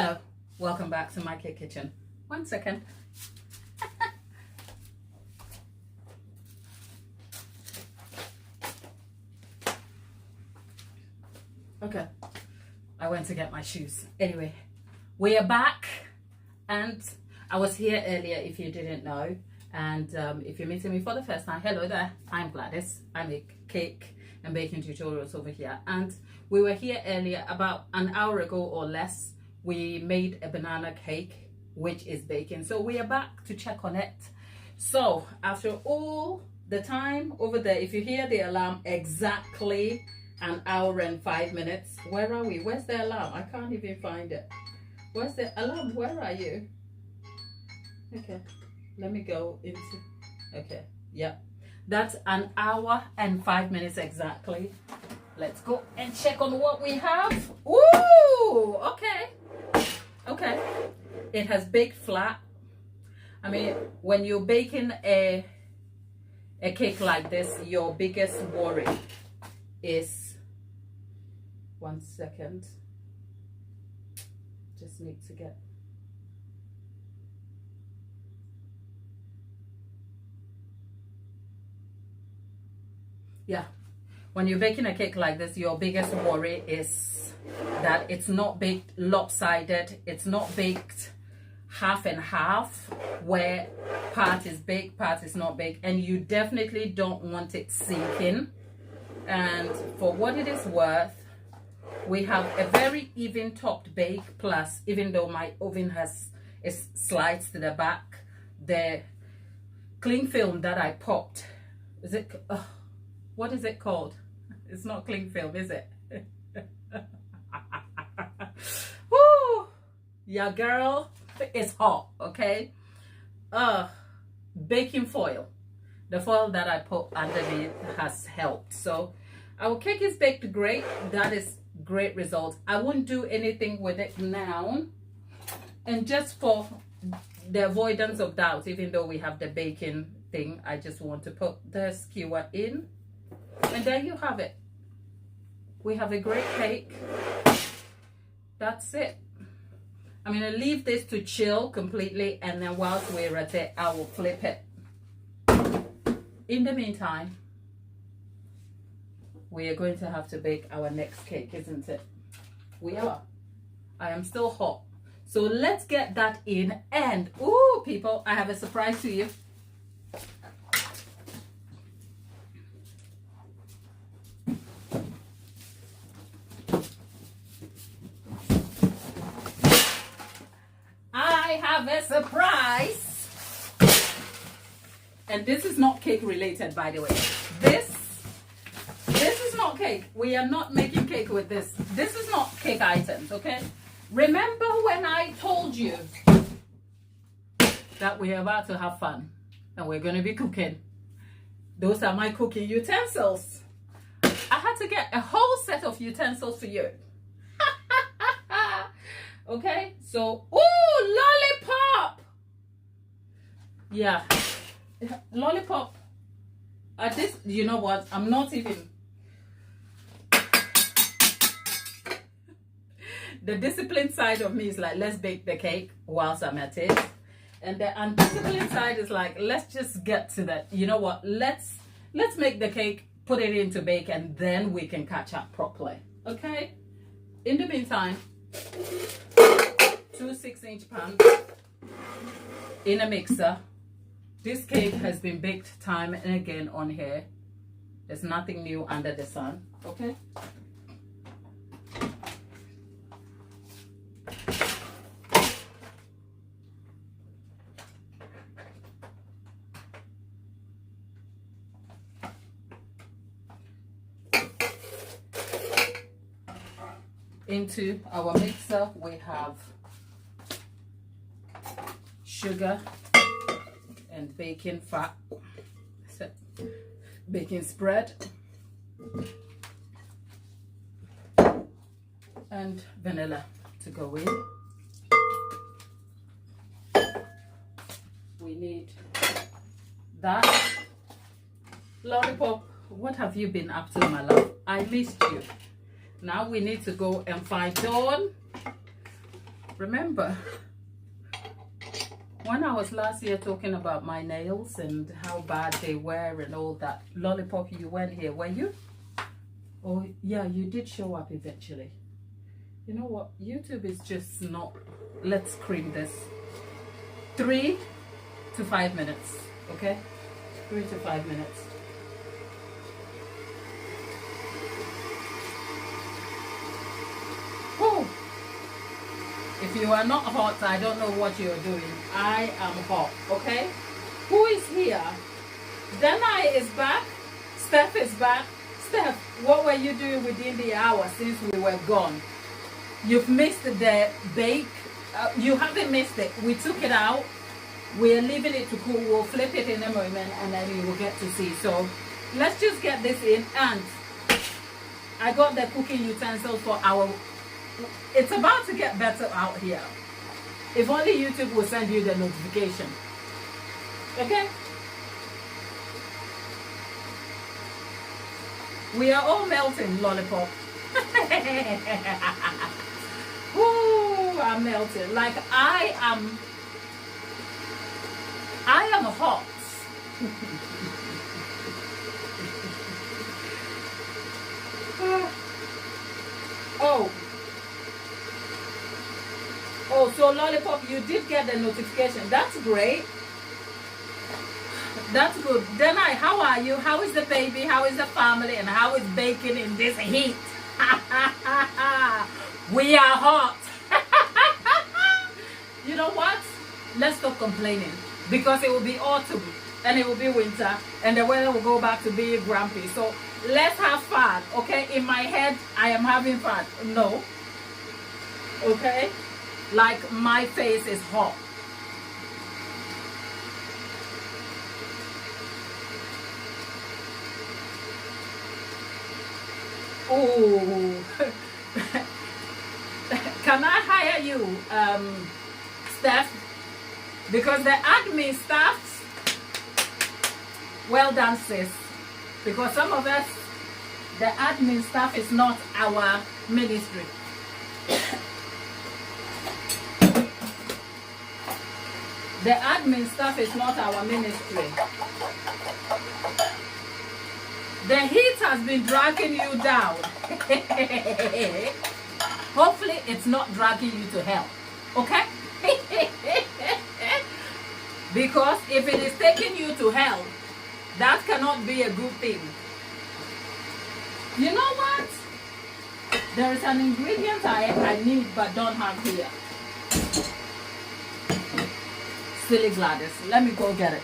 Hello, welcome back to my cake kitchen. 1 second. Okay, I went to get my shoes. Anyway, we are back, and I was here earlier if you didn't know. And if you're meeting me for the first time, hello there, I'm Gladys. I make cake and baking tutorials over here, and we were here earlier about an hour ago or less. We made a banana cake which is baking, so we are back to check on it. So after all the time over there, if you hear the alarm, exactly an hour and 5 minutes. Where are we? Where's the alarm? I can't even find it. Where's the alarm? Where are you? Okay, let me go into, okay, yep, that's an hour and 5 minutes exactly. Let's go and check on what we have. Ooh, okay. Okay, it has baked flat. I mean, when you're baking a cake like this, your biggest worry is, 1 second, just need to get, yeah, when you're baking a cake like this, your biggest worry is that it's not baked lopsided. It's not baked half and half, where part is baked, part is not baked, and you definitely don't want it sinking. And for what it is worth, we have a very even topped bake, plus even though my oven is slides to the back, the cling film that I popped, is it, what is it called? It's not cling film, is it? Woo! Yeah, girl, it's hot, okay? Baking foil. The foil that I put underneath has helped. So our cake is baked great. That is great result. I won't do anything with it now. And just for the avoidance of doubt, even though we have the baking thing, I just want to put the skewer in. And there you have it. We have a great cake. That's it. I'm going to leave this to chill completely, and then whilst we're at it, I will flip it. In the meantime, we are going to have to bake our next cake, isn't it? We are. I am still hot. So let's get that in. And, ooh, people, I have a surprise to you. I have a surprise. And this is not cake related, by the way. This is not cake. We are not making cake with this. This is not cake items, okay? Remember when I told you that we're about to have fun and we're going to be cooking? Those are my cooking utensils. I had to get a whole set of utensils for you. Okay, so, ooh, lollipop. Yeah, lollipop. At this, you know what? I'm not even. The disciplined side of me is like, let's bake the cake whilst I'm at it. And the undisciplined side is like, let's just get to that. You know what? Let's make the cake, put it into bake, and then we can catch up properly. Okay? In the meantime, 2 6-inch pans in a mixer. This cake has been baked time and again on here. There's nothing new under the sun. Okay? Into our mixer, we have sugar and baking fat, baking spread, and vanilla to go in. We need that. Lollipop, what have you been up to, my love? I missed you. Now we need to go and find Dawn. Remember when I was last year talking about my nails and how bad they were and all that? Lollipop, you went here, were you? Oh yeah, you did show up eventually. You know what? YouTube is just not. Let's cream this. 3 to 5 minutes. Okay? 3 to 5 minutes. Whew. If you are not hot, I don't know what you're doing. I am hot. Okay? Who is here? Dana is back. Steph is back. Steph, what were you doing within the hour since we were gone? You've missed the bake. You haven't missed it. We took it out. We're leaving it to cool. We'll flip it in a moment and then you will get to see. So let's just get this in. And I got the cooking utensils for our... It's about to get better out here. If only YouTube will send you the notification. Okay? We are all melting, Lollipop. Ooh, I'm melting. Like I am hot. Oh, so Lollipop, you did get the notification. That's great. That's good. Denai, how are you? How is the baby? How is the family? And how is baking in this heat? We are hot. You know what? Let's stop complaining. Because it will be autumn and it will be winter and the weather will go back to being grumpy. So let's have fun. Okay? In my head, I am having fun. No. Okay? Like my face is hot. Oh, can I hire you, Steph? Because the admin staff, well done, sis. Because some of us, the admin staff is not our ministry. The admin staff is not our ministry. The heat has been dragging you down. Hopefully it's not dragging you to hell. Okay? Because if it is taking you to hell, that cannot be a good thing. You know what? There is an ingredient I need but don't have here. Silly Gladys. Let me go get it.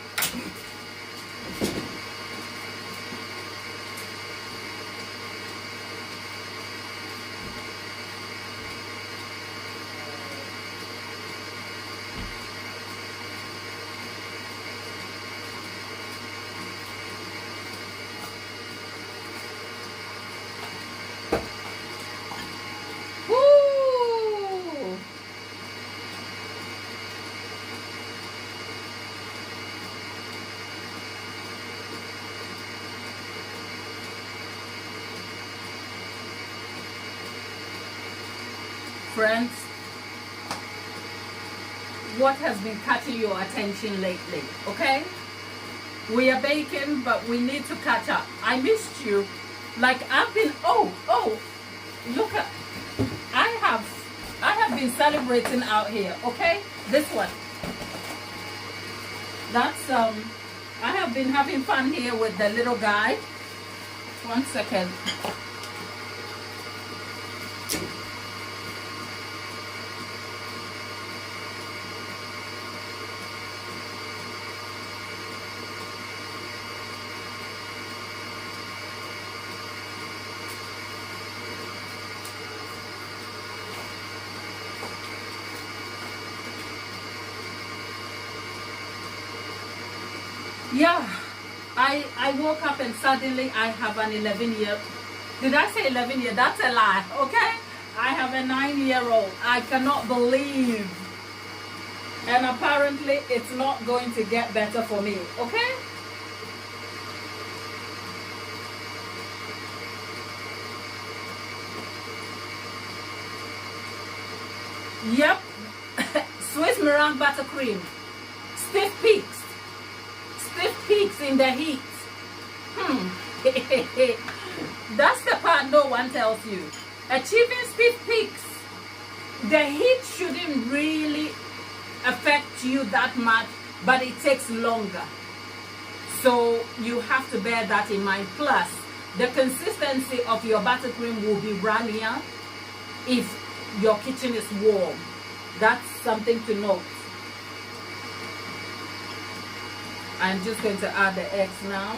Friends, what has been catching your attention lately? Okay, we are baking, but we need to catch up. I missed you. Like I've been. Oh, look at. I have been celebrating out here. Okay, this one. That's I have been having fun here with the little guy. 1 second. Yeah, I woke up and suddenly I have an 11-year. Did I say 11 year? That's a lie, okay? I have a 9-year-old. I cannot believe. And apparently it's not going to get better for me, okay? Yep, meringue buttercream. Stiff peaks. Stiff peaks in the heat. That's the part no one tells you. Achieving stiff peaks. The heat shouldn't really affect you that much, but it takes longer. So you have to bear that in mind. Plus, the consistency of your buttercream will be runnier if your kitchen is warm. That's something to note. I'm just going to add the eggs now.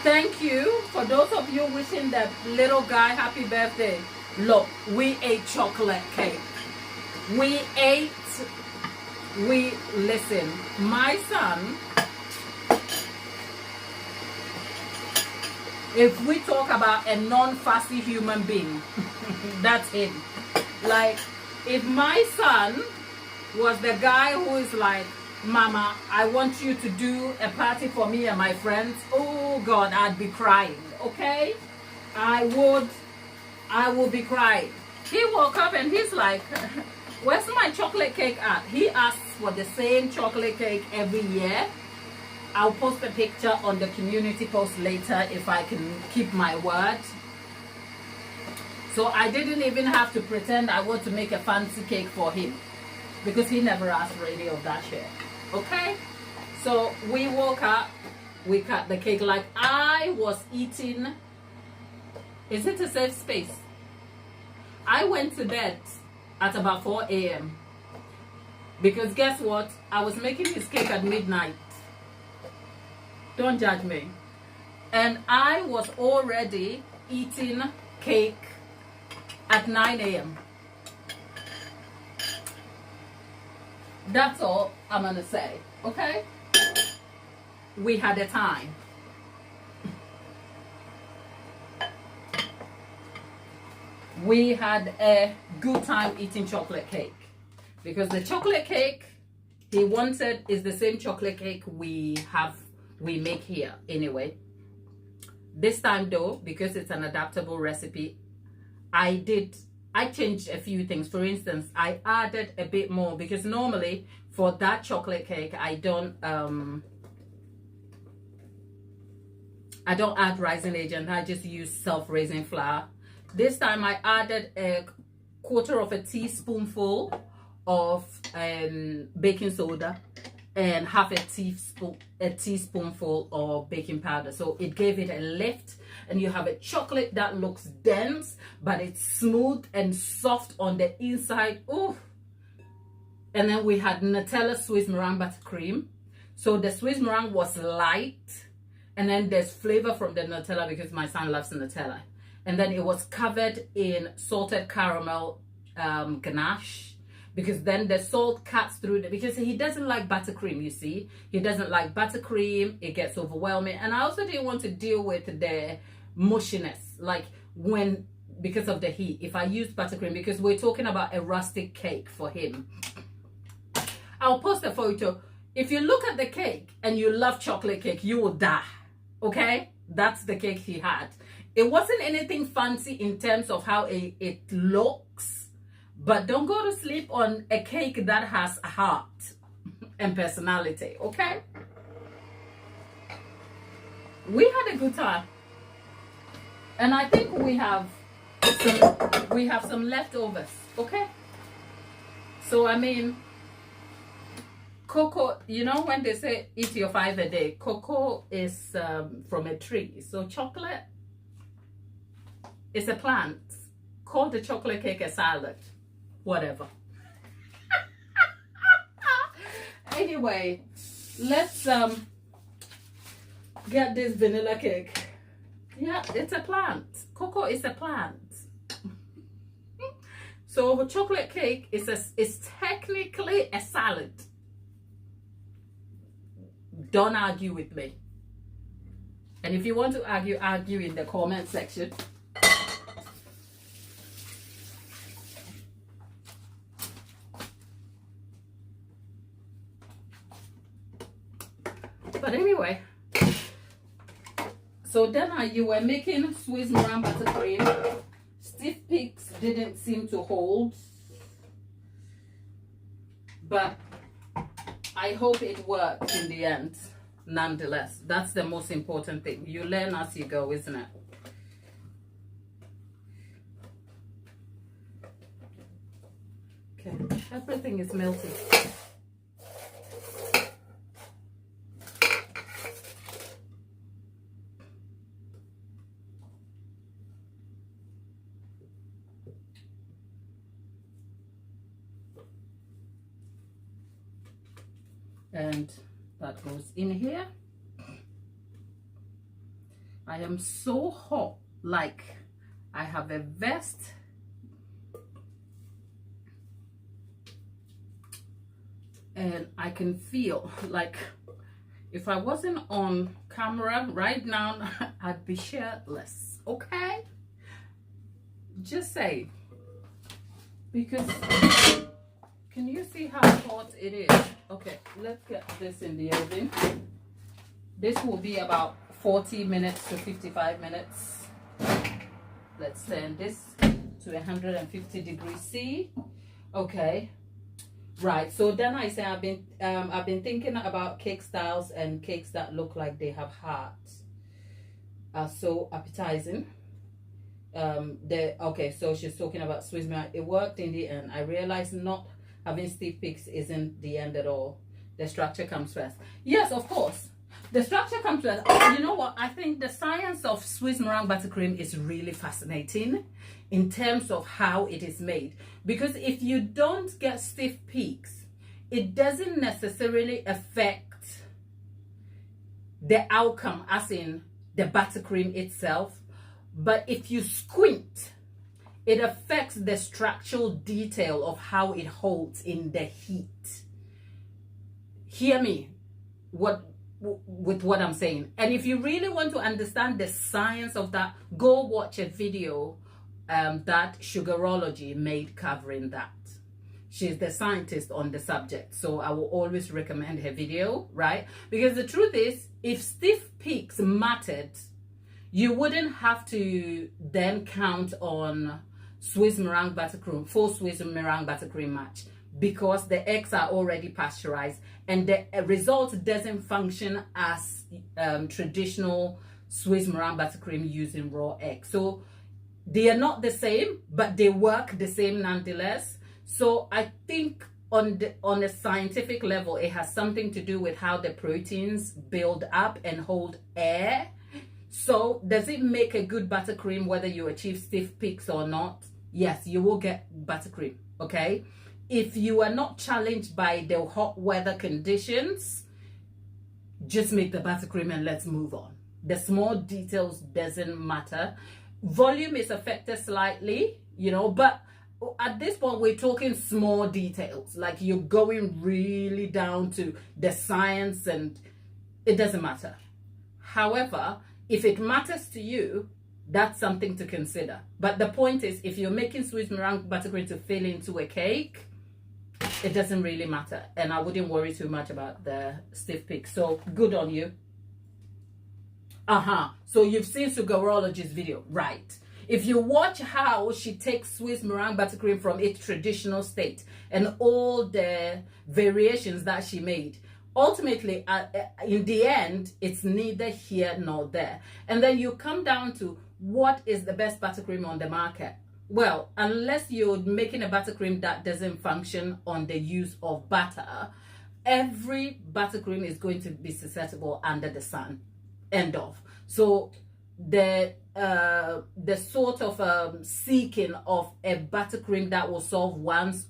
Thank you for those of you wishing the little guy happy birthday. Look, we ate chocolate cake. Listen, my son, if we talk about a non-fussy human being, that's him. Like, if my son was the guy who is like, Mama, I want you to do a party for me and my friends, oh God, I'd be crying, okay? I would be crying. He woke up and he's like, where's my chocolate cake at? He asks for the same chocolate cake every year. I'll post a picture on the community post later if I can keep my word. So I didn't even have to pretend I want to make a fancy cake for him, because he never asked for any of that shit. Okay? So we woke up, we cut the cake like I was eating. Is it a safe space? I went to bed at about 4 a.m. because guess what? I was making his cake at midnight. Don't judge me. And I was already eating cake at 9 a.m. That's all I'm gonna say, okay? We had a time. We had a good time eating chocolate cake, because the chocolate cake he wanted is the same chocolate cake we make here anyway. This time though, because it's an adaptable recipe, I changed a few things. For instance, I added a bit more, because normally for that chocolate cake I don't add rising agent. I just use self-raising flour. This time I added a quarter of a teaspoonful of baking soda and half a teaspoonful of baking powder. So it gave it a lift, and you have a chocolate that looks dense, but it's smooth and soft on the inside. Ooh. And then we had Nutella Swiss meringue buttercream. So the Swiss meringue was light, and then there's flavor from the Nutella because my son loves Nutella. And then it was covered in salted caramel ganache, because then the salt cuts through because he doesn't like buttercream, you see. He doesn't like buttercream. It gets overwhelming. And I also didn't want to deal with the mushiness, like because of the heat, if I use buttercream, because we're talking about a rustic cake for him. I'll post a photo. If you look at the cake and you love chocolate cake, you will die, okay? That's the cake he had. It wasn't anything fancy in terms of how it looks, but don't go to sleep on a cake that has a heart and personality, okay? We had a good time. And I think we have some leftovers, okay? So, I mean, cocoa, you know when they say eat your 5 a day, cocoa is from a tree. So chocolate is a plant. Call the chocolate cake a salad. Whatever. Anyway, let's get this vanilla cake. Yeah, it's a plant. Cocoa is a plant. So chocolate cake is technically a salad. Don't argue with me. And if you want to argue in the comment section. But anyway, so then you were making Swiss meringue buttercream, stiff peaks didn't seem to hold, but I hope it worked in the end. Nonetheless, that's the most important thing. You learn as you go, isn't it? Okay, everything is melted. And that goes in here. I am so hot, like I have a vest. And I can feel like if I wasn't on camera right now, I'd be shirtless, okay? Just say, because can you see how hot it is? Okay, let's get this in the oven. This will be about 40 minutes to 55 minutes. Let's turn this to 150 degrees C. Okay, right. So then I say I've been thinking about cake styles and cakes that look like they have hearts. Are so appetizing. Okay, so she's talking about Swiss meringue. It worked in the end. I realized not having stiff peaks isn't the end at all. The structure comes first. Yes, of course. The structure comes first. You know what? I think the science of Swiss meringue buttercream is really fascinating in terms of how it is made. Because if you don't get stiff peaks, it doesn't necessarily affect the outcome, as in the buttercream itself. But if you squint, it affects the structural detail of how it holds in the heat. Hear me with what I'm saying. And if you really want to understand the science of that, go watch a video that Sugarology made covering that. She's the scientist on the subject, so I will always recommend her video, right? Because the truth is, if stiff peaks mattered, you wouldn't have to then count on Swiss meringue buttercream, full Swiss meringue buttercream match, because the eggs are already pasteurized and the result doesn't function as traditional Swiss meringue buttercream using raw eggs. So they are not the same, but they work the same nonetheless. So I think on a scientific level, it has something to do with how the proteins build up and hold air. So does it make a good buttercream whether you achieve stiff peaks or not? Yes, you will get buttercream, okay? If you are not challenged by the hot weather conditions, just make the buttercream and let's move on. The small details doesn't matter. Volume is affected slightly, you know, but at this point we're talking small details. Like you're going really down to the science and it doesn't matter. However, if it matters to you, that's something to consider. But the point is, if you're making Swiss meringue buttercream to fill into a cake, it doesn't really matter. And I wouldn't worry too much about the stiff peak. So good on you. So you've seen Sugarology's video, right? If you watch how she takes Swiss meringue buttercream from its traditional state and all the variations that she made, ultimately, in the end, it's neither here nor there. And then you come down to what is the best buttercream on the market. Well, unless you're making a buttercream that doesn't function on the use of butter, every buttercream is going to be susceptible under the sun. End of. So the sort of seeking of a buttercream that will solve one's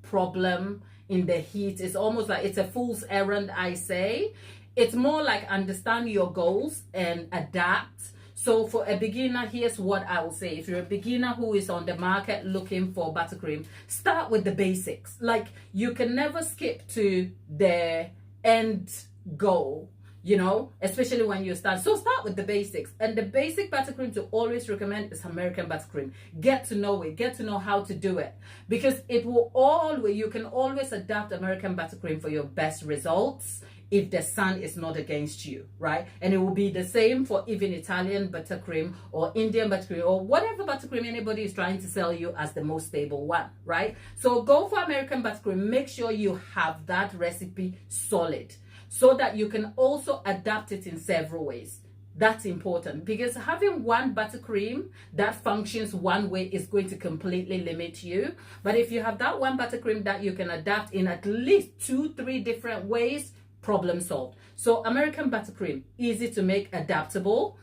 problem in the heat is almost like it's a fool's errand, I say. It's more like understand your goals and adapt. So for a beginner, here's what I will say. If you're a beginner who is on the market looking for buttercream, start with the basics. Like you can never skip to the end goal, you know, especially when you start. So start with the basics. And the basic buttercream to always recommend is American buttercream. Get to know it. Get to know how to do it. Because it will always, you can always adapt American buttercream for your best results if the sun is not against you, right? And it will be the same for even Italian buttercream or Indian buttercream or whatever buttercream anybody is trying to sell you as the most stable one, right? So go for American buttercream. Make sure you have that recipe solid so that you can also adapt it in several ways. That's important, because having one buttercream that functions one way is going to completely limit you. But if you have that one buttercream that you can adapt in at least 2-3 different ways, problem solved. So American buttercream, easy to make, adaptable.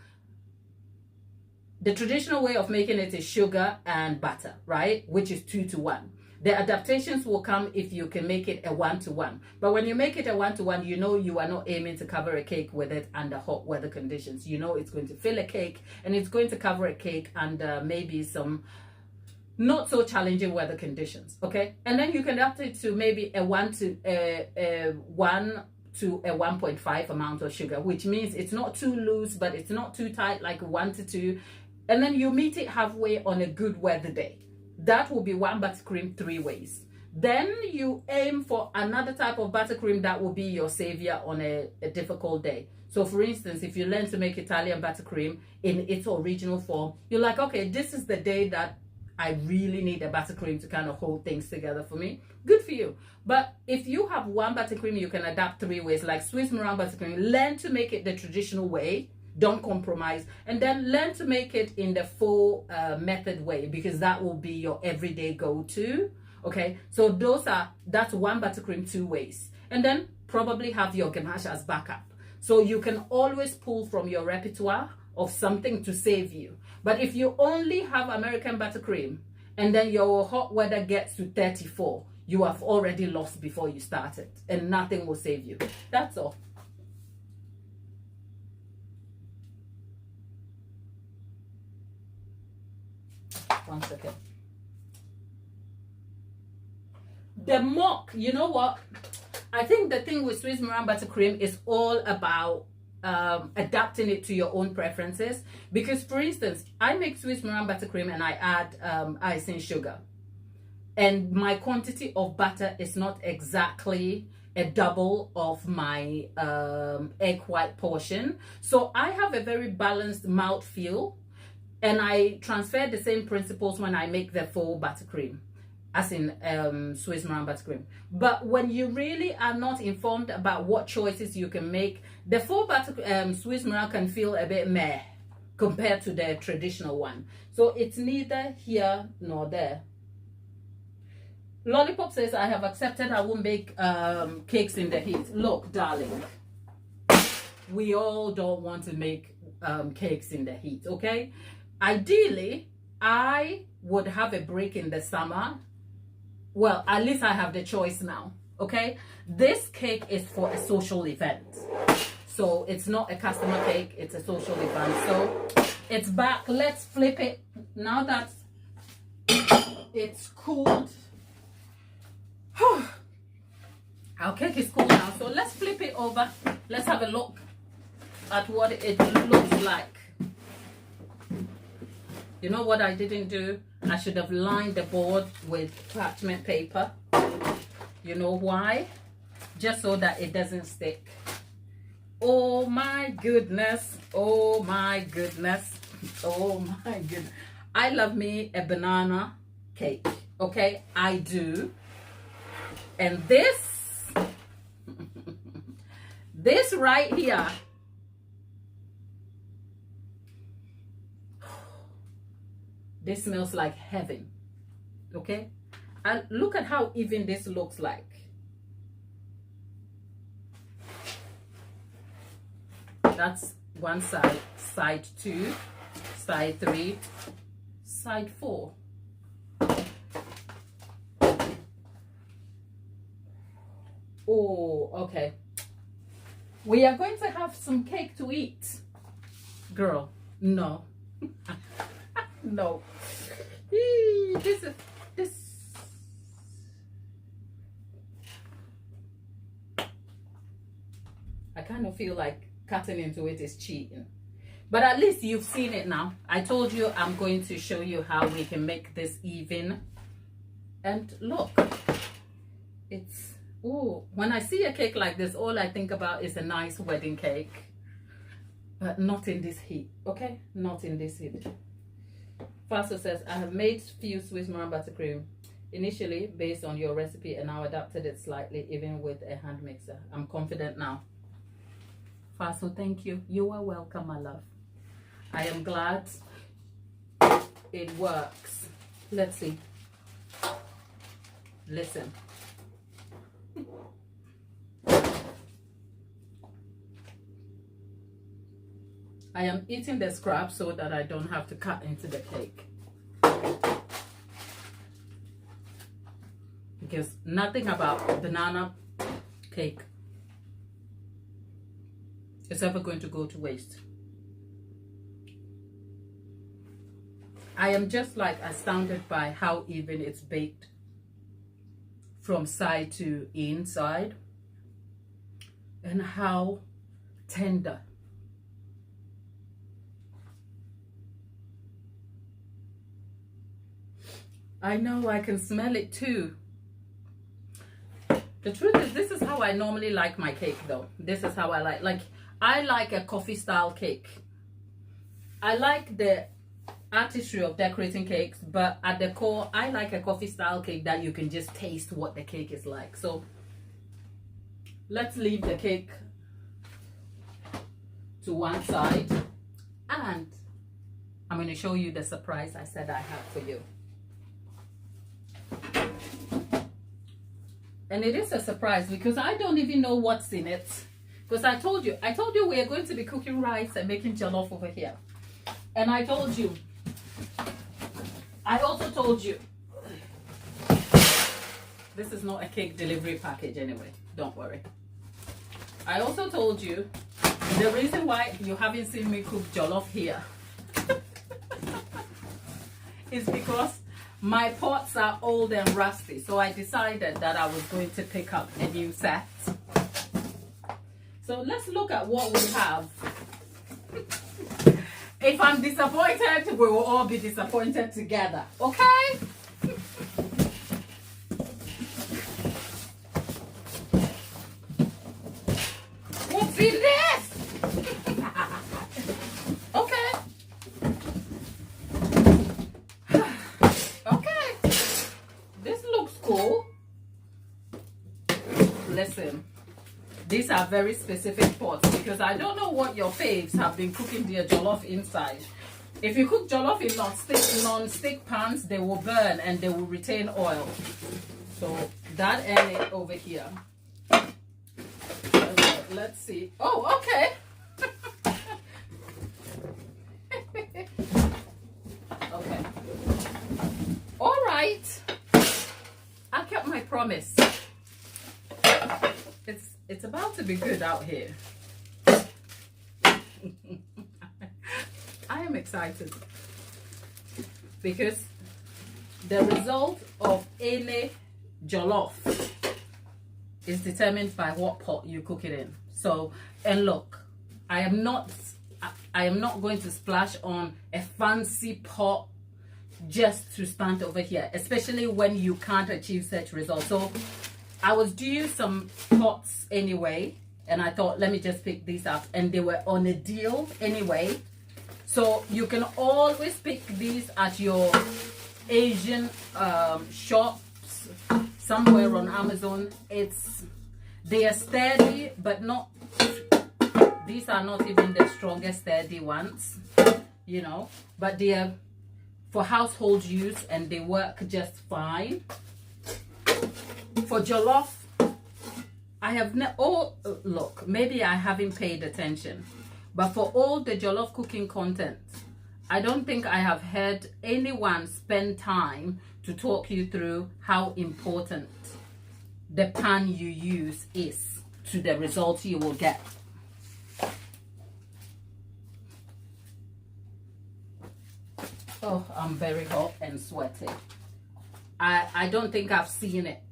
The traditional way of making it is sugar and butter, right? Which is 2-to-1. The adaptations will come if you can make it a 1-to-1. But when you make it a 1-to-1, you know you are not aiming to cover a cake with it under hot weather conditions. You know it's going to fill a cake and it's going to cover a cake under maybe some not so challenging weather conditions, okay? And then you can adapt it to maybe a 1 to a 1.5 amount of sugar, which means it's not too loose, but it's not too tight, like 1-to-2. And then you meet it halfway on a good weather day. That will be one buttercream 3 ways. Then you aim for another type of buttercream that will be your savior on a difficult day. So for instance, if you learn to make Italian buttercream in its original form, you're like, okay, this is the day that I really need a buttercream to kind of hold things together for me. Good for you. But if you have one buttercream, you can adapt 3 ways, like Swiss meringue buttercream. Learn to make it the traditional way. Don't compromise, and then learn to make it in the full method way, because that will be your everyday go-to. Okay, so that's one buttercream 2 ways, and then probably have your ganache as backup, so you can always pull from your repertoire of something to save you. But if you only have American buttercream and then your hot weather gets to 34, you have already lost before you started, and nothing will save you. That's all. One second. The mock, you know what? I think the thing with Swiss meringue buttercream is all about adapting it to your own preferences. Because for instance, I make Swiss meringue buttercream and I add icing sugar. And my quantity of butter is not exactly a double of my egg white portion. So I have a very balanced mouthfeel. And I transfer the same principles when I make the full buttercream, as in Swiss meringue buttercream. But when you really are not informed about what choices you can make, the full Swiss meringue can feel a bit meh compared to the traditional one. So it's neither here nor there. Lollipop says, I have accepted I won't bake cakes in the heat. Look, darling, we all don't want to make cakes in the heat, okay? Ideally, I would have a break in the summer. Well, at least I have the choice now, okay? This cake is for a social event. So it's not a customer cake, it's a social event. So it's back. Let's flip it. Now that it's cooled. Our cake is cool now. So let's flip it over. Let's have a look at what it looks like. You know what I didn't do? I should have lined the board with parchment paper. You know why? Just so that it doesn't stick. Oh my goodness. Oh my goodness. Oh my goodness. I love me a banana cake. Okay? I do. And this right here, this smells like heaven. Okay, and look at how even this looks like. That's one side, side 2, side 3, side 4. Oh, okay. We are going to have some cake to eat. Girl, no. No. This. I kind of feel like cutting into it is cheating. But at least you've seen it now. I told you I'm going to show you how we can make this even. And look, it's, Oh, when I see a cake like this, all I think about is a nice wedding cake. But not in this heat, okay? Not in this heat. Faso says, I have made few Swiss Moran buttercream initially based on your recipe and now adapted it slightly even with a hand mixer. I'm confident now. Faso, thank you. You are welcome, my love. I am glad it works. Let's see. Listen. I am eating the scraps so that I don't have to cut into the cake. Because nothing about banana cake is ever going to go to waste. I am just like astounded by how even it's baked from side to inside and how tender. I know, I can smell it too. The truth is, this is how I normally like my cake though. This is how I like I like a coffee style cake. I like the artistry of decorating cakes, but at the core, I like a coffee style cake that you can just taste what the cake is like. So let's leave the cake to one side and I'm going to show you the surprise I said I have for you. And it is a surprise because I don't even know what's in it. Because I told you we are going to be cooking rice and making jollof over here. And I also told you, this is not a cake delivery package anyway, don't worry. I also told you the reason why you haven't seen me cook jollof here is because my pots are old and rusty, so I decided that I was going to pick up a new set. So let's look at what we have. If I'm disappointed, we will all be disappointed together, okay? What's in this? Okay. This looks cool. Listen, these are very specific pots because I don't know what your faves have been cooking their jollof inside. If you cook jollof in non-stick pans, they will burn and they will retain oil. So that area over here. Okay, let's see. Oh, okay. Okay. All right. I kept my promise. It's about to be good out here. I am excited because the result of any jollof is determined by what pot you cook it in. So, and look, I am not going to splash on a fancy pot just to stand over here, especially when you can't achieve such results. So I was due some pots anyway, and I thought, let me just pick these up, and they were on a deal anyway. So you can always pick these at your Asian shops somewhere on Amazon. They are sturdy, but not, these are not even the strongest sturdy ones, you know, but they are for household use and they work just fine. For jollof, I have look, maybe I haven't paid attention, but for all the jollof cooking content, I don't think I have heard anyone spend time to talk you through how important the pan you use is to the result you will get. Oh, I'm very hot and sweaty. I don't think I've seen it.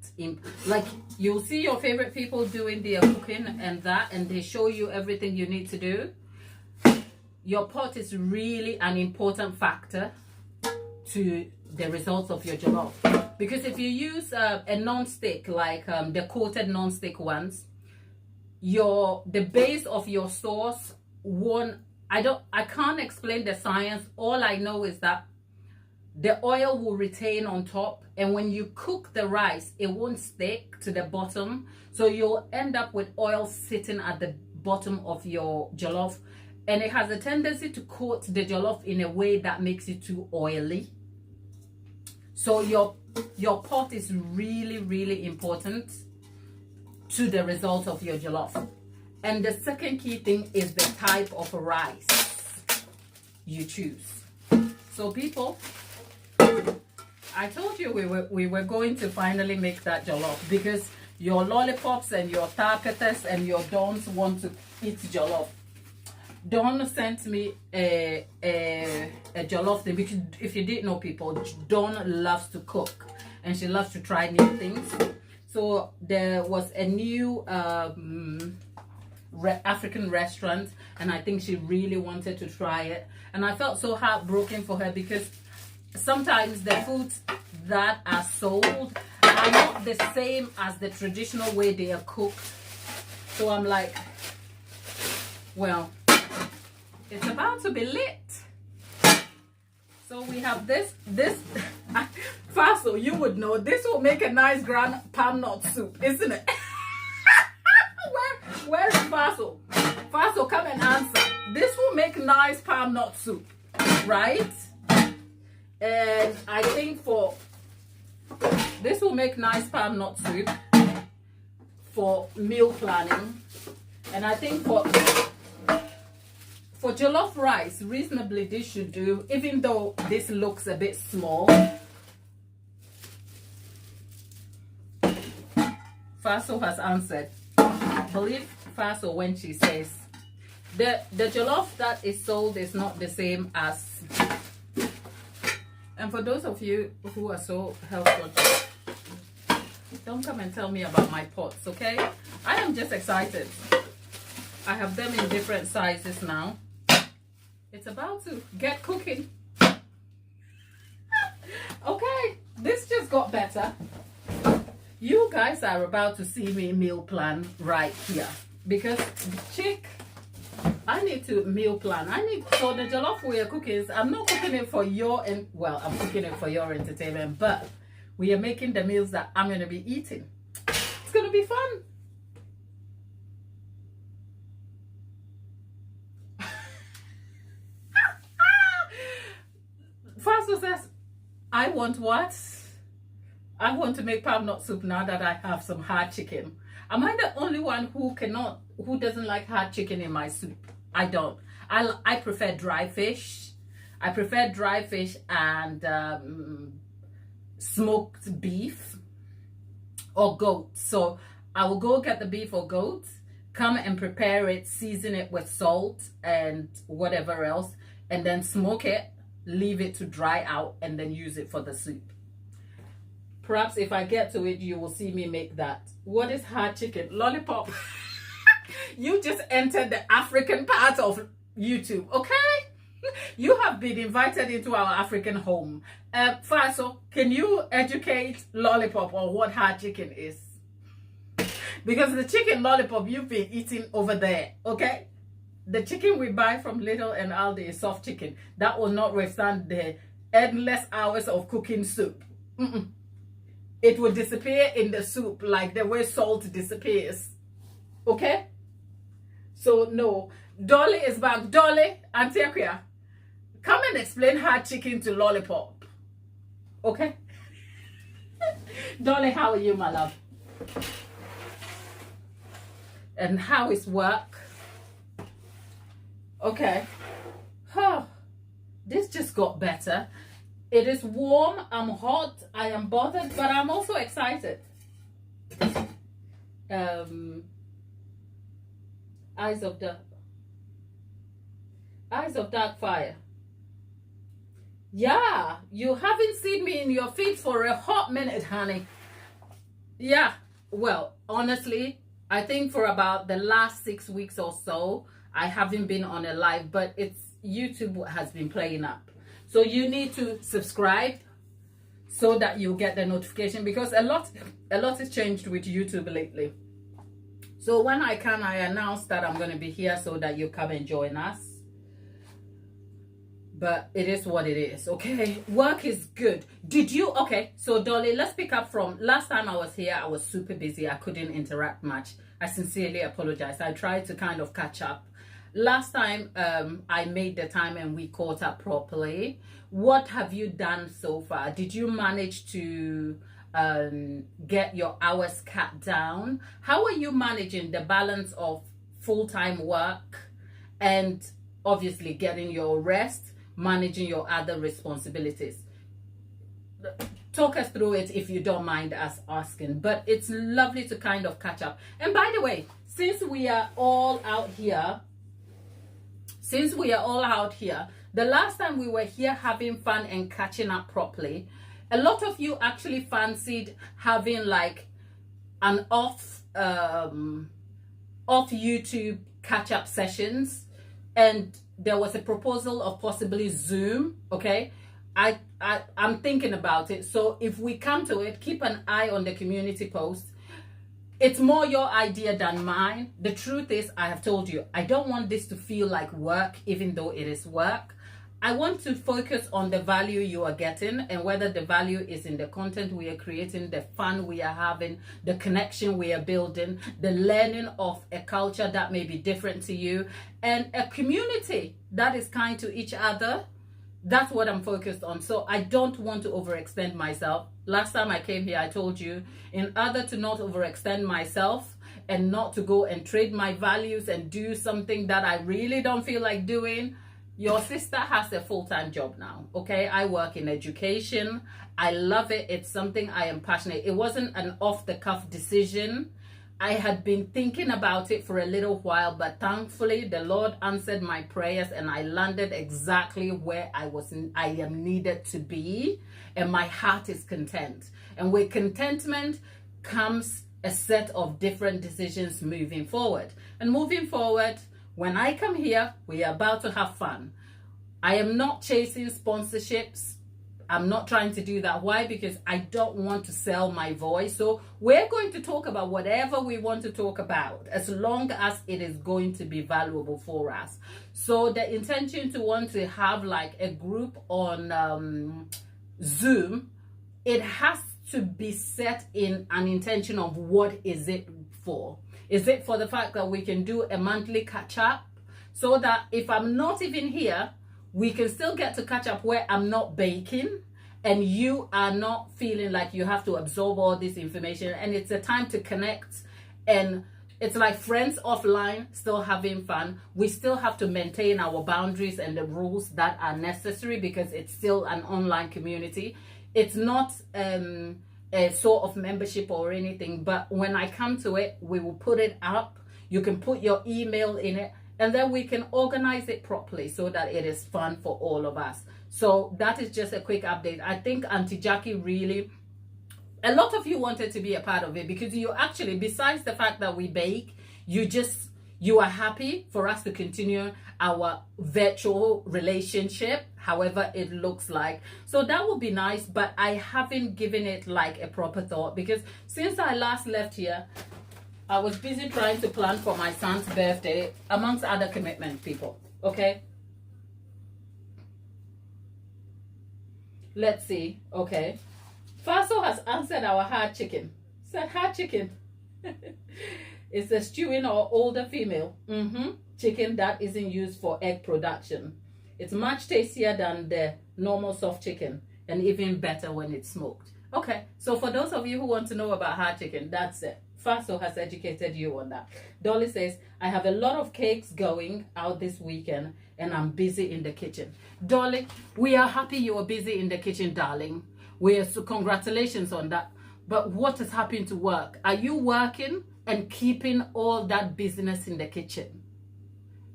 Like, you'll see your favorite people doing their cooking and they show you everything you need to do. Your pot is really an important factor to the results of your jollof. Because if you use a non-stick, like the coated non-stick ones, the base of your sauce won't, I can't explain the science. All I know is that the oil will retain on top, and when you cook the rice, it won't stick to the bottom, so you'll end up with oil sitting at the bottom of your jollof, and it has a tendency to coat the jollof in a way that makes it too oily. So your pot is really, really important to the result of your jollof. And the second key thing is the type of rice you choose. So people, I told you we were going to finally make that jollof, because your lollipops and your tarketas and your dons want to eat jollof. Dawn sent me a jollof thing, because if you didn't know, people, Dawn loves to cook and she loves to try new things. So there was a new African restaurant, and I think she really wanted to try it, and I felt so heartbroken for her, because sometimes the foods that are sold are not the same as the traditional way they are cooked. So I'm like, well, it's about to be lit. So we have this Faso, you would know, this will make a nice grand palm nut soup, isn't it? Where is Faso? Faso, come and answer. This will make nice palm nut soup, right? And I think this will make nice palm nut soup for meal planning. And I think for jollof rice, reasonably this should do, even though this looks a bit small. Faso has answered. Believe Faso when she says the jollof that is sold is not the same as. And for those of you who are so health conscious, don't come and tell me about my pots, okay? I am just excited. I have them in different sizes now. It's about to get cooking. Okay, this just got better. You guys are about to see me meal plan right here, because I need to meal plan. So the jollof we are cooking, I'm not cooking it for I'm cooking it for your entertainment, but we are making the meals that I'm going to be eating. It's going to be fun. Faso says, I want what? I want to make palm nut soup now that I have some hard chicken. Am I the only one who doesn't like hard chicken in my soup? I don't. I prefer dry fish. I prefer dry fish and smoked beef or goat. So I will go get the beef or goat, come and prepare it, season it with salt and whatever else, and then smoke it, leave it to dry out, and then use it for the soup. Perhaps if I get to it, you will see me make that. What is hard chicken? Lollipop. You just entered the African part of YouTube, okay? You have been invited into our African home. Faso, can you educate Lollipop on what hard chicken is? Because the chicken lollipop you've been eating over there, okay? The chicken we buy from Lidl and Aldi is soft chicken. That will not withstand the endless hours of cooking soup. It will disappear in the soup like the way salt disappears. Okay? So no. Dolly is back. Dolly, Auntie Akia, come and explain hard chicken to Lollipop. Okay? Dolly, how are you, my love? And how is work? Okay. This just got better. It is warm, I'm hot, I am bothered, but I'm also excited. Eyes of Dark Fire. Yeah, you haven't seen me in your feed for a hot minute, honey. Yeah, well, honestly, I think for about the last 6 weeks or so, I haven't been on a live, but YouTube has been playing up. So you need to subscribe so that you get the notification, because a lot has changed with YouTube lately. So when I announce that I'm going to be here so that you come and join us. But it is what it is, okay? Work is good. Okay, so Dolly, let's pick up from last time I was here. I was super busy. I couldn't interact much. I sincerely apologize. I tried to kind of catch up. Last time I made the time and we caught up properly. What have you done so far? Did you manage to get your hours cut down? How are you managing the balance of full-time work and obviously getting your rest, managing your other responsibilities? Talk us through it if you don't mind us asking, but it's lovely to kind of catch up. And by the way, since we are all out here, the last time we were here having fun and catching up properly, a lot of you actually fancied having like an off YouTube catch-up sessions, and there was a proposal of possibly Zoom. Okay, I'm thinking about it. So if we come to it, keep an eye on the community post. It's more your idea than mine. The truth is, I have told you, I don't want this to feel like work, even though it is work. I want to focus on the value you are getting, and whether the value is in the content we are creating, the fun we are having, the connection we are building, the learning of a culture that may be different to you, and a community that is kind to each other. That's what I'm focused on. So I don't want to overextend myself. Last time I came here, I told you, in order to not overextend myself and not to go and trade my values and do something that I really don't feel like doing, your sister has a full-time job now, okay? I work in education. I love it. It's something I am passionate. It wasn't an off-the-cuff decision. I had been thinking about it for a little while, but thankfully the Lord answered my prayers and I landed exactly where I am needed to be, and my heart is content. And with contentment comes a set of different decisions moving forward. And moving forward, when I come here, we are about to have fun. I am not chasing sponsorships. I'm not trying to do that. Why? Because I don't want to sell my voice. So we're going to talk about whatever we want to talk about, as long as it is going to be valuable for us. So the intention to want to have like a group on Zoom, it has to be set in an intention of what is it for. Is it for the fact that we can do a monthly catch up, so that if I'm not even here, we can still get to catch up where I'm not baking and you are not feeling like you have to absorb all this information, and it's a time to connect, and it's like friends offline, still having fun. We still have to maintain our boundaries and the rules that are necessary because it's still an online community. It's not a sort of membership or anything, but when I come to it, we will put it up. You can put your email in it, and then we can organize it properly so that it is fun for all of us. So that is just a quick update. I think Auntie Jackie really, a lot of you wanted to be a part of it because you actually, besides the fact that we bake, you are happy for us to continue our virtual relationship, however it looks like. So that would be nice, but I haven't given it like a proper thought because since I last left here, I was busy trying to plan for my son's birthday, amongst other commitment, people. Okay? Let's see. Okay. Faso has answered our hard chicken. Said hard chicken. It's a stewing or older female chicken that isn't used for egg production. It's much tastier than the normal soft chicken, and even better when it's smoked. Okay, so for those of you who want to know about hard chicken, that's it. Faso has educated you on that. Dolly says, I have a lot of cakes going out this weekend and I'm busy in the kitchen. Dolly, we are happy you are busy in the kitchen, darling. So congratulations on that. But what has happened to work? Are you working and keeping all that business in the kitchen?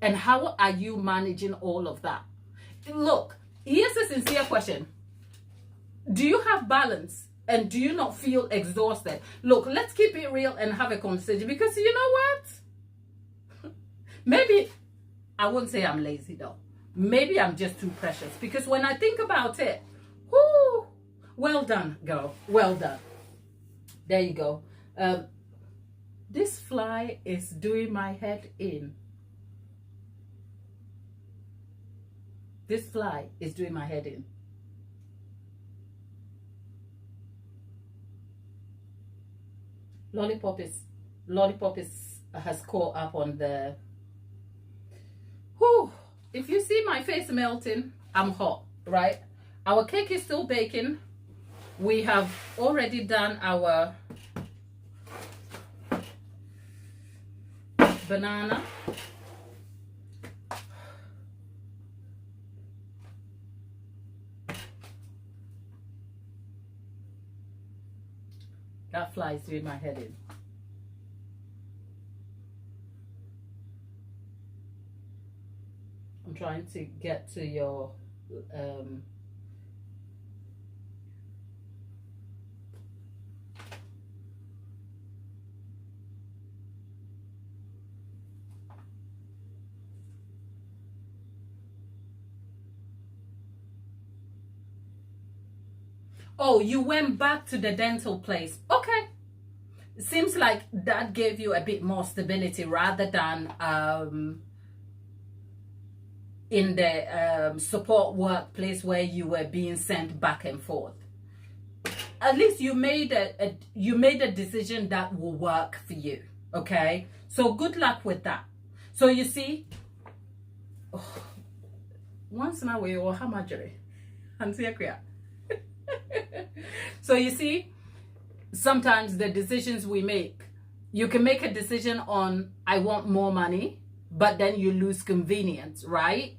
And how are you managing all of that? Look, here's a sincere question. Do you have balance? And do you not feel exhausted? Look, let's keep it real and have a conversation, because you know what? Maybe, I wouldn't say I'm lazy though. Maybe I'm just too precious, because when I think about it, Well done, girl. Well done. There you go. This fly is doing my head in. This fly is doing my head in. Lollipop has caught up on the. Whew. If you see my face melting, I'm hot, right? Our cake is still baking. We have already done our banana. That fly is doing my head in. I'm trying to get to your Oh, you went back to the dental place. Okay. Seems like that gave you a bit more stability rather than in the support workplace where you were being sent back and forth. At least you made a decision that will work for you. Okay. So good luck with that. So you see, once in a way, or how much? So you see, sometimes the decisions we make, you can make a decision on, I want more money, but then you lose convenience, right?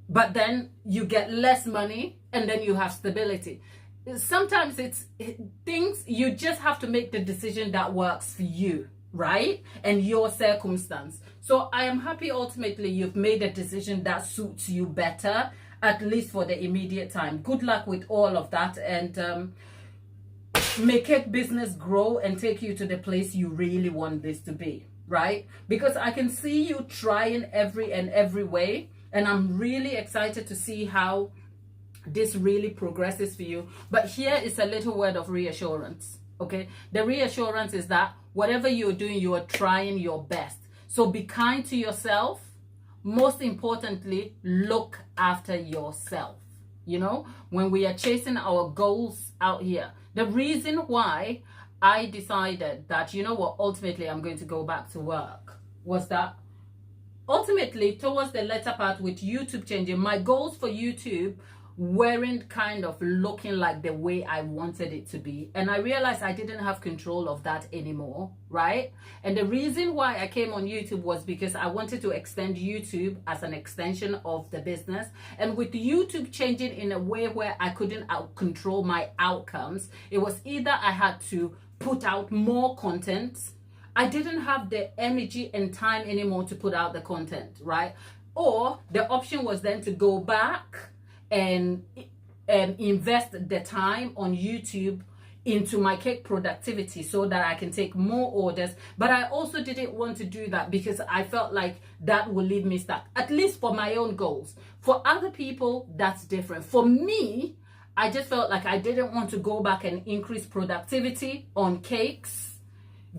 But then you get less money and then you have stability. Sometimes it's things, you just have to make the decision that works for you, right? And your circumstance. So I am happy ultimately you've made a decision that suits you better, at least for the immediate time. Good luck with all of that, and make cake business grow and take you to the place you really want this to be, right? Because I can see you trying every way, and I'm really excited to see how this really progresses for you. But here is a little word of reassurance, okay? The reassurance is that whatever you're doing, you are trying your best. So be kind to yourself. Most importantly, look after yourself. You know, when we are chasing our goals out here, the reason why I decided that, you know what, ultimately I'm going to go back to work was that ultimately towards the latter part with YouTube changing, my goals for YouTube weren't kind of looking like the way I wanted it to be. And I realized I didn't have control of that anymore, right? And the reason why I came on YouTube was because I wanted to extend YouTube as an extension of the business. And with YouTube changing in a way where I couldn't control my outcomes, it was either I had to put out more content. I didn't have the energy and time anymore to put out the content, right? Or the option was then to go back and invest the time on YouTube into my cake productivity so that I can take more orders. But I also didn't want to do that because I felt like that would leave me stuck, at least for my own goals. For other people, that's different. For me, I just felt like I didn't want to go back and increase productivity on cakes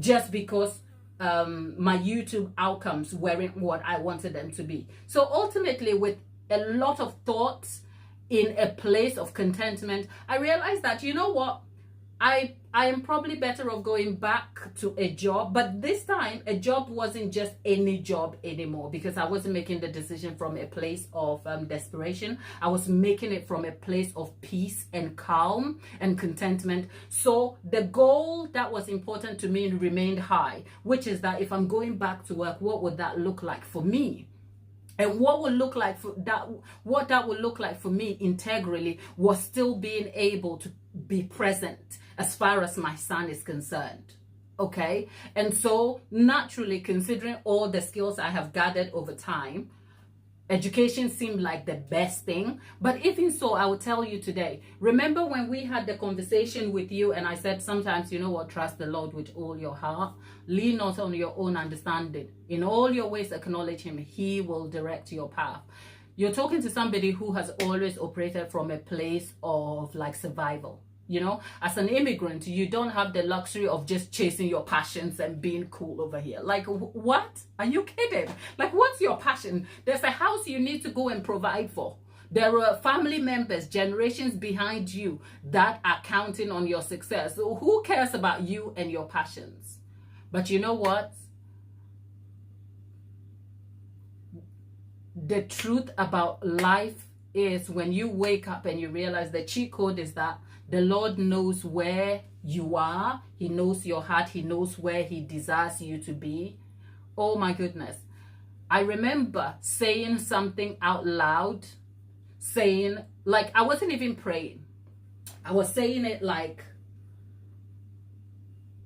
just because my YouTube outcomes weren't what I wanted them to be. So ultimately, with a lot of thoughts, in a place of contentment, I realized that, you know what, I am probably better off going back to a job. But this time, a job wasn't just any job anymore, because I wasn't making the decision from a place of desperation. I was making it from a place of peace and calm and contentment. So the goal that was important to me remained high, which is that if I'm going back to work, what would that look like for me? And what would look like for that, what that would look like for me integrally was still being able to be present as far as my son is concerned. Okay. And so naturally, considering all the skills I have gathered over time, education seemed like the best thing. But even so, I will tell you today, remember when we had the conversation with you and I said, sometimes, you know what, trust the Lord with all your heart, lean not on your own understanding. In all your ways, acknowledge him. He will direct your path. You're talking to somebody who has always operated from a place of like survival. You know, as an immigrant, you don't have the luxury of just chasing your passions and being cool over here. Like, what? Are you kidding? Like, what's your passion? There's a house you need to go and provide for. There are family members, generations behind you that are counting on your success. So who cares about you and your passions? But you know what? The truth about life is when you wake up and you realize the cheat code is that the Lord knows where you are. He knows your heart. He knows where he desires you to be. Oh my goodness. I remember saying something out loud, saying, like, I wasn't even praying. I was saying it like,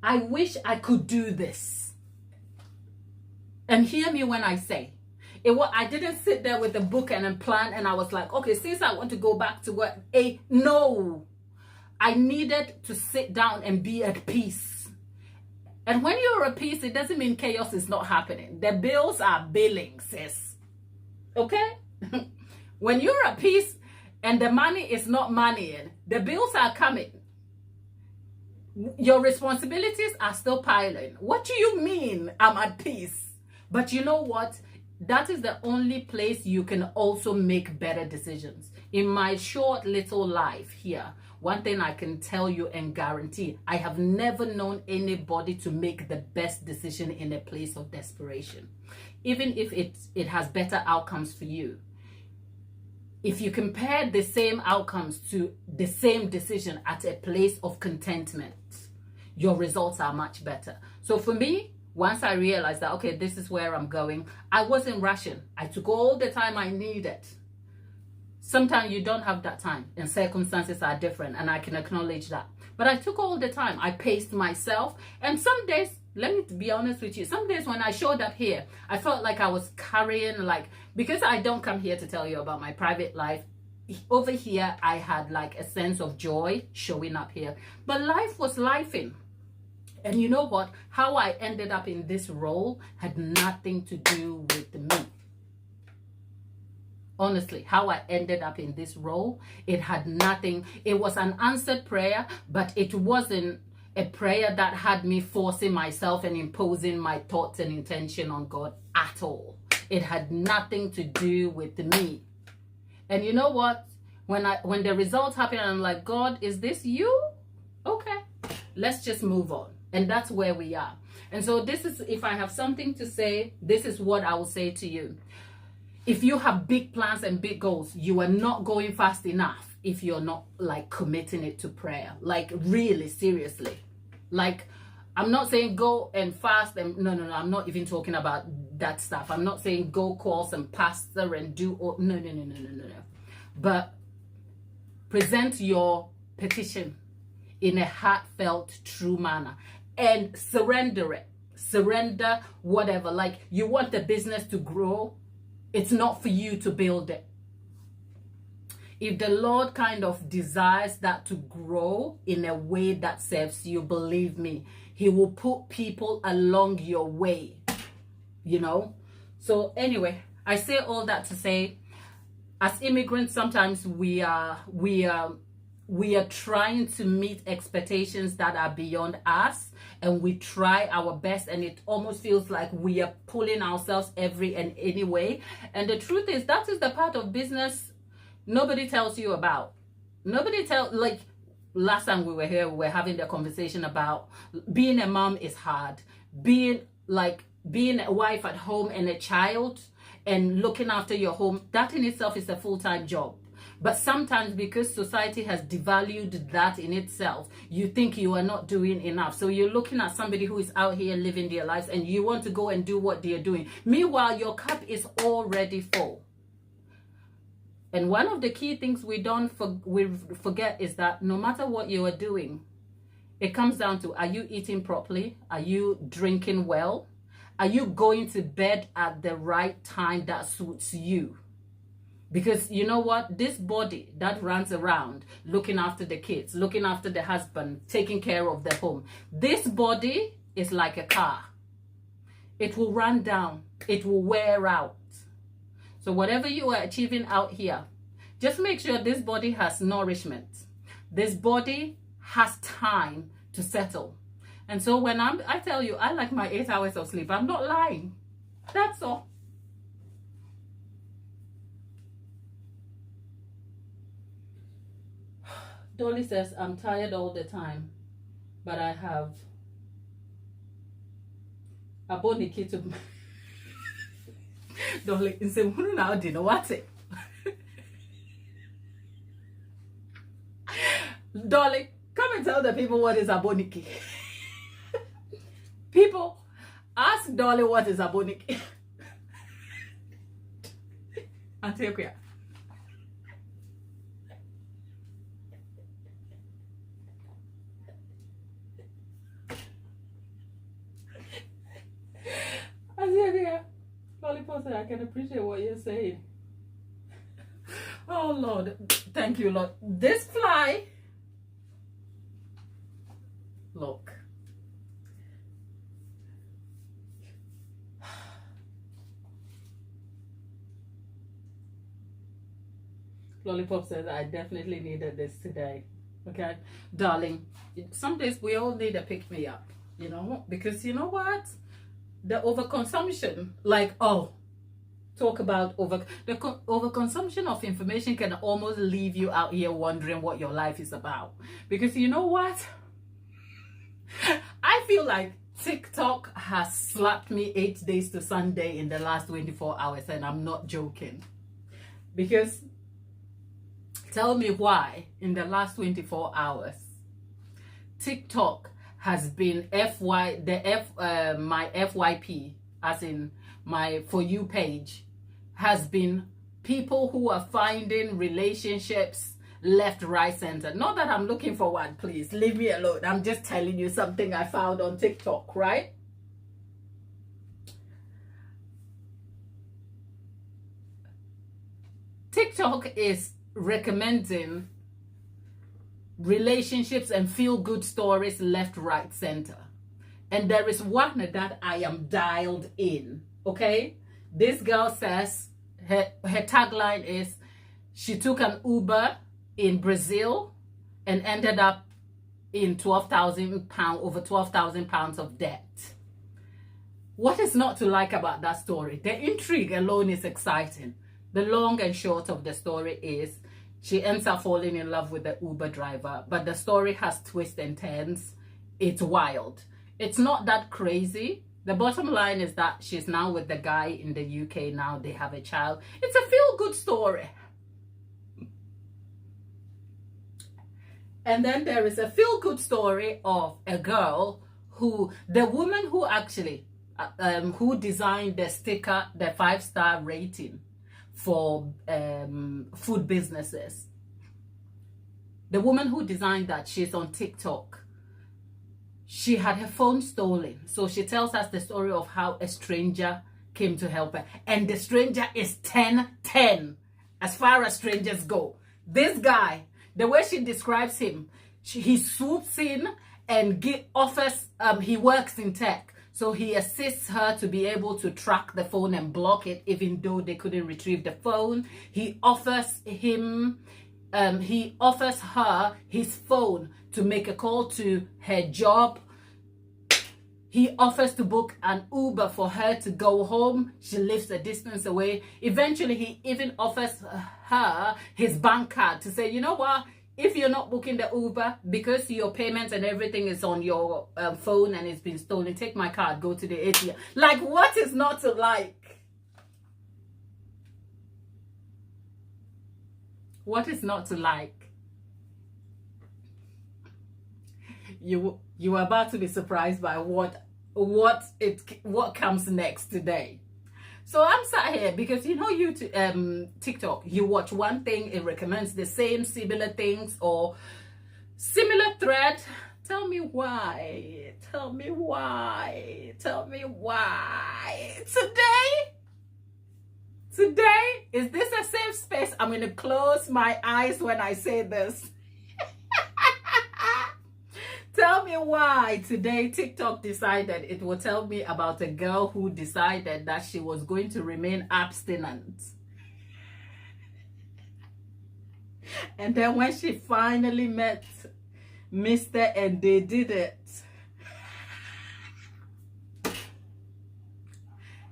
I wish I could do this. And hear me when I say, I didn't sit there with a book and a plan and I was like, okay, since I want to go back to work, no. I needed to sit down and be at peace. And when you're at peace, it doesn't mean chaos is not happening. The bills are billing, sis. Okay? When you're at peace and the money is not moneying, the bills are coming. Your responsibilities are still piling. What do you mean I'm at peace? But you know what? That is the only place you can also make better decisions. In my short little life here, one thing I can tell you and guarantee, I have never known anybody to make the best decision in a place of desperation. Even if it has better outcomes for you. If you compare the same outcomes to the same decision at a place of contentment, your results are much better. So for me, once I realized that, okay, this is where I'm going, I wasn't rushing. I took all the time I needed. Sometimes you don't have that time and circumstances are different, and I can acknowledge that. But I took all the time. I paced myself. And some days, let me be honest with you, some days when I showed up here, I felt like I was carrying, like, because I don't come here to tell you about my private life. Over here, I had like a sense of joy showing up here. But life was lifing. And you know what? How I ended up in this role had nothing to do with me. Honestly, how I ended up in this role, it had nothing. It was an answered prayer, but it wasn't a prayer that had me forcing myself and imposing my thoughts and intention on God at all. It had nothing to do with me. And you know what? When the results happen, I'm like, God, is this you? Okay, let's just move on. And that's where we are. And so this is, if I have something to say, this is what I will say to you. If you have big plans and big goals, you are not going fast enough if you're not like committing it to prayer. Like really, seriously. Like, I'm not saying go and fast and no, I'm not even talking about that stuff. I'm not saying go call some pastor and do all, no. But present your petition in a heartfelt, true manner and surrender it. Surrender whatever. Like, you want the business to grow. It's not for you to build it. If the Lord kind of desires that to grow in a way that serves you, believe me, he will put people along your way, you know. So anyway, I say all that to say, as immigrants, sometimes we are trying to meet expectations that are beyond us, and we try our best, and it almost feels like we are pulling ourselves every and any way. And the truth is, that is the part of business nobody tells you about. Like last time we were here, we were having the conversation about being a mom is hard. Being a wife at home and a child and looking after your home, that in itself is a full-time job. But sometimes because society has devalued that in itself, you think you are not doing enough. So you're looking at somebody who is out here living their lives and you want to go and do what they're doing. Meanwhile, your cup is already full. And one of the key things we forget is that no matter what you are doing, it comes down to, are you eating properly? Are you drinking well? Are you going to bed at the right time that suits you? Because you know what? This body that runs around looking after the kids, looking after the husband, taking care of the home, this body is like a car. It will run down. It will wear out. So whatever you are achieving out here, just make sure this body has nourishment. This body has time to settle. And so when I tell you, I like my 8 hours of sleep, I'm not lying. That's all. Dolly says, I'm tired all the time, but I have a bony kid to Dolly in say now dinner what it. Dolly, come and tell the people what is aboniki. People, ask Dolly what is aboniki. And take care. Lollipop said, I can appreciate what you're saying. Oh Lord, thank you, Lord. This fly, look. Lollipop says, I definitely needed this today. Okay, darling, some days we all need a pick-me-up, you know, because you know what? The overconsumption, like, oh, talk about overconsumption of information can almost leave you out here wondering what your life is about. Because you know what? I feel like TikTok has slapped me 8 days to Sunday in the last 24 hours, and I'm not joking. Because tell me why in the last 24 hours TikTok has been my FYP, as in my For You page, has been people who are finding relationships left, right, center. Not that I'm looking for one, please leave me alone. I'm just telling you something I found on TikTok, right? TikTok is recommending relationships and feel-good stories left, right, center. And there is one that I am dialed in, okay? This girl says, her tagline is, she took an Uber in Brazil and ended up in over 12,000 pounds of debt. What is not to like about that story? The intrigue alone is exciting. The long and short of the story is, she ends up falling in love with the Uber driver, but the story has twists and turns. It's wild. It's not that crazy. The bottom line is that she's now with the guy in the UK now. They have a child. It's a feel-good story. And then there is a feel-good story of a girl who, the woman who actually, who designed the sticker, the 5-star rating for food businesses. The woman who designed that, she's on TikTok. She had her phone stolen. So she tells us the story of how a stranger came to help her. And the stranger is 10-10 as far as strangers go. This guy, the way she describes him, he swoops in and offers, he works in tech. So he assists her to be able to track the phone and block it, even though they couldn't retrieve the phone. He offers her his phone to make a call to her job. He offers to book an Uber for her to go home. She lives a distance away. Eventually, he even offers her his bank card to say, you know what? If you're not booking the Uber, because your payments and everything is on your phone and it's been stolen, take my card, go to the ATM. Like, what is not to like? What is not to like? You are about to be surprised by what comes next today. So I'm sat here because you know TikTok, you watch one thing, it recommends the same similar things or similar thread. Tell me why. Tell me why. Tell me why. Today, is this a safe space? I'm going to close my eyes when I say this. Tell me why today TikTok decided it will tell me about a girl who decided that she was going to remain abstinent. And then when she finally met Mr. and they did it.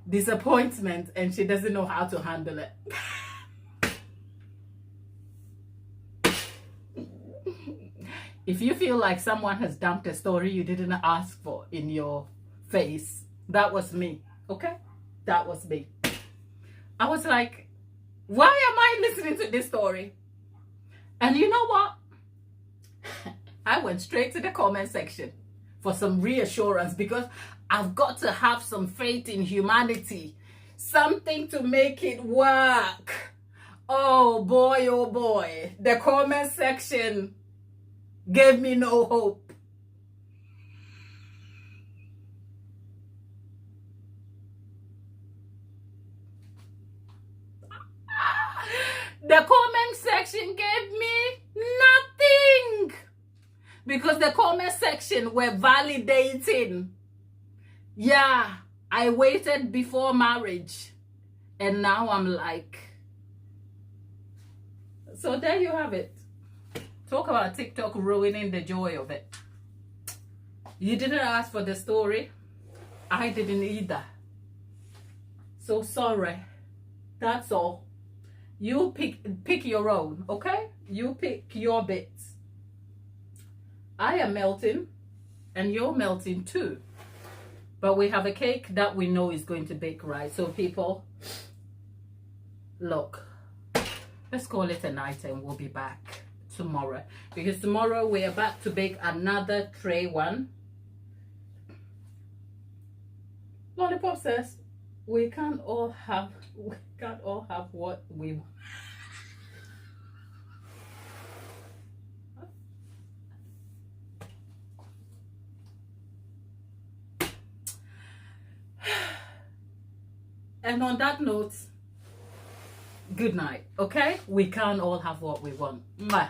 Disappointment, and she doesn't know how to handle it. If you feel like someone has dumped a story you didn't ask for in your face, that was me, okay? That was me. I was like, why am I listening to this story? And you know what? I went straight to the comment section for some reassurance, because I've got to have some faith in humanity. Something to make it work. Oh boy. The comment section gave me no hope. The comment section gave me nothing, because the comment section were validating. Yeah, I waited before marriage, and now I'm like. So there you have it. Talk about TikTok ruining the joy of it. You didn't ask for the story. I didn't either. So sorry. That's all. You pick your own, okay? You pick your bits. I am melting, and you're melting too. But we have a cake that we know is going to bake right. So people, look, let's call it a night, and we'll be back tomorrow. Because tomorrow we are about to bake another tray one. Lollipop says, we can't all have what we want. And on that note, good night, okay? We can't all have what we want. Mwah.